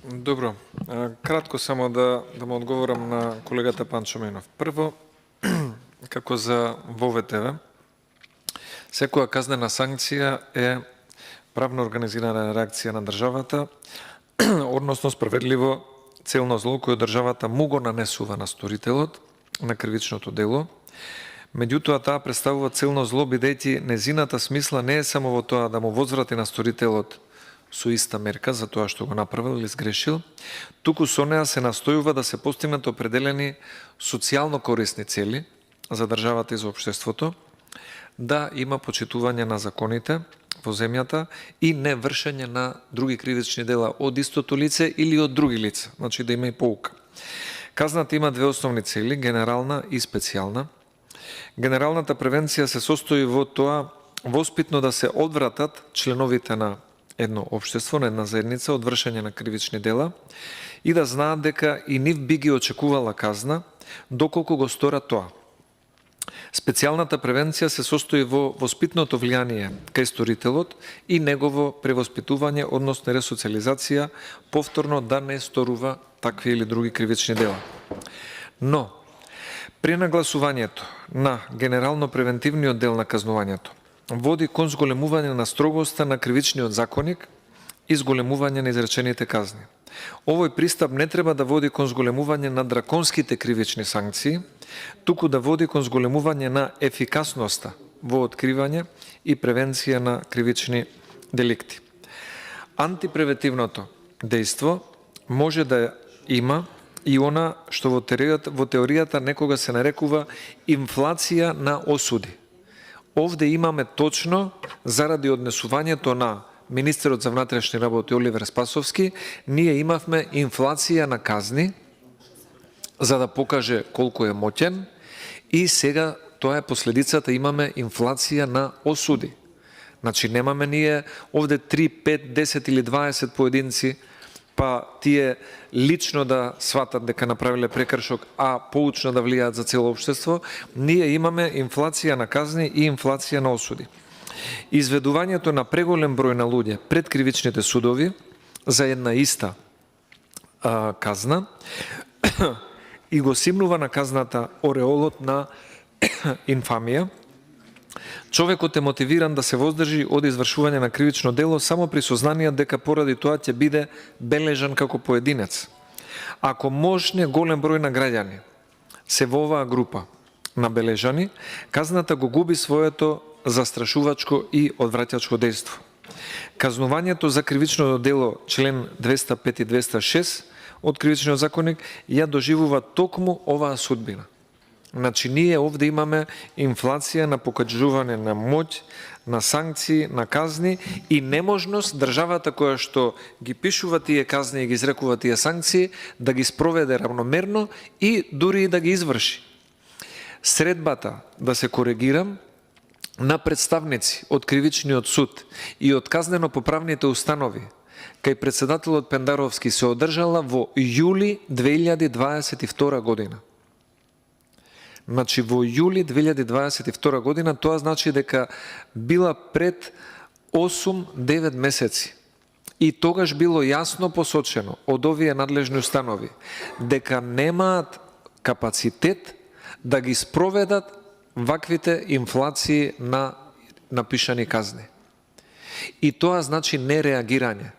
Добро. Кратко само да му одговорам на колегата Панчо Минов. Прво, како за ВОВТВ, секоја казнена санкција е правно организирана реакција на државата, односно справедливо целно зло кој државата му го нанесува на сторителот на кривичното дело. Меѓутоа, таа представува целно зло, бидејќи незината смисла не е само во тоа да му возврати на сторителот со иста мерка за тоа што го направил или сгрешил, туку со неа се настојува да се постигнат определени социјално корисни цели за државата и за општеството, да има почитување на законите во земјата и не вршење на други кривични дела од истото лице или од други лица, значи да има и поука. Казната има две основни цели, генерална и специјална. Генералната превенција се состои во тоа воспитно да се одвратат членовите на едно општество, на една заедница од вршење на кривични дела и да знаат дека и нив би ги очекувала казна доколку го сторат тоа. Специјалната превенција се состои во воспитното влијание кај сторителот и негово превоспитување, односно ресоциализација, повторно да не сторува такви или други кривични дела. Но, при нагласувањето на генерално-превентивниот дел на казнувањето води кон зголемување на строгоста на кривичниот законник и зголемување на изречените казни. Овој пристап не треба да води кон зголемување на драконските кривични санкции, туку да води кон зголемување на ефикасноста во откривање и превенција на кривични деликти. Антипревентивното дејство може да има и она што во теоријата некога се нарекува инфлација на осуди. Овде имаме точно, заради однесувањето на министерот за внатрешни работи Оливер Спасовски, ние имавме инфлација на казни, за да покаже колку е моќен, и сега тоа е последицата, имаме инфлација на осуди. Значи немаме ние овде 3, 5, 10 или 20 поединци, па тие лично да сватат дека направиле прекршок, а поучно да влијаат за цело општество. Ние имаме инфлација на казни и инфлација на осуди. Изведувањето на преголем број на луѓе пред кривичните судови за една иста казна и го симнува на казната ореолот на инфамија. Човекот е мотивиран да се воздржи од извршување на кривично дело само при сознание дека поради тоа ќе биде бележан како поединец. Ако можне голем број на граѓани се во оваа група на бележани, казната го губи своето застрашувачко и одвраќачко дејство. Казнувањето за кривично дело член 205 и 206 од кривичниот законник ја доживува токму оваа судбина. Значи, ние овде имаме инфлација на покажување на моќ, на санкции, на казни и неможност државата која што ги пишува тие казни и ги изрекува тие санкции да ги спроведе равномерно и дури и да ги изврши. Средбата да се коригирам на представници од кривичниот суд и од казнено-поправните установи кај председателот Пендаровски се одржала во јули 2022 година. Значи, во јули 2022 година, тоа значи дека била пред 8-9 месеци. И тогаш било јасно посочено од овие надлежни установи дека немаат капацитет да ги спроведат ваквите инфлации на напишани казни. И тоа значи нереагирање.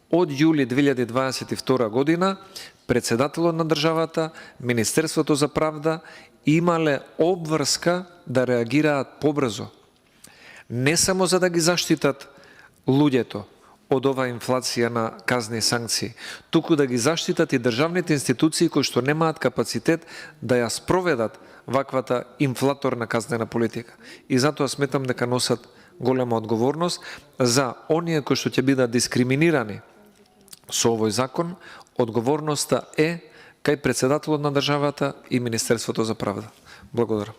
Од јули 2022 година, председателот на државата, Министерството за правда, имале обврска да реагираат побрзо. Не само за да ги заштитат луѓето од оваа инфлација на казни и санкции, туку да ги заштитат и државните институции кои што немаат капацитет да ја спроведат ваквата инфлаторна казнена политика. И затоа сметам дека носат голема одговорност за оние кои што ќе бидат дискриминирани со овој закон. Одговорноста е кај председателот на државата и Министерството за правда. Благодарам.